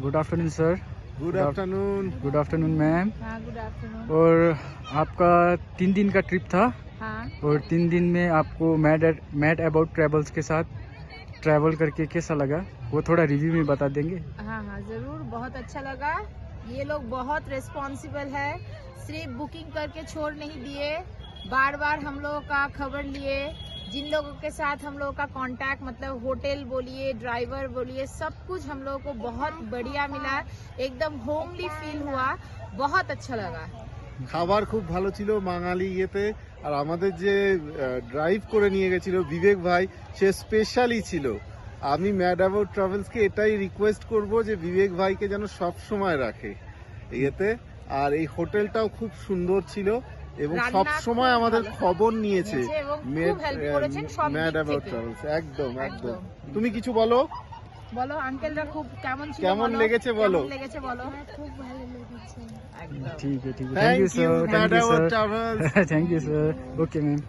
Good afternoon sir. Good afternoon. Good afternoon ma'am. हाँ, good afternoon. और आपका 3 दिन का ट्रिप था। हाँ। और 3 दिन में आपको मैड अबाउट ट्रेवल्स के साथ ट्रैवल करके कैसा लगा, वो थोड़ा रिव्यू में बता देंगे? हाँ हाँ ज़रूर, बहुत अच्छा लगा। ये लोग बहुत रिस्पॉन्सिबल है, सिर्फ बुकिंग करके छोड़ नहीं दिए, बार बार हम लोगों का खबर लिए। जिन लोगों के साथ हम लोगों का कांटेक्ट, मतलब होटल बोलिए, ड्राइवर बोलिए, सब कुछ हम लोगों को बहुत बढ़िया मिला। एकदम होमली फील हुआ, बहुत अच्छा लगा। খাবার খুব ভালো ছিল বাঙালি ইয়েতে। আর আমাদের যে ড্রাইভ করে নিয়ে গেছিল বিবেক ভাই, সে স্পেশালি ছিল। আমি ম্যাড অ্যাবাউট ট্রাভেলসকে এটাই রিকোয়েস্ট করব যে বিবেক ভাইকে যেন সব সময় রাখে ইয়েতে। আর এই হোটেলটাও খুব সুন্দর ছিল এবং সব সময় আমাদের খবর নিয়েছে ম্যাড অ্যাবাউট ট্রাভেলস। একদম একদম। তুমি কিছু বলো। বলো আঙ্কেলরা খুব কেমন ছিল, কেমন লেগেছে বলো। কেমন লেগেছে বলো। খুব ভালো লেগেছে। একদম। ठीक है, thank you mad about travels. Thank you sir. Okay ma'am.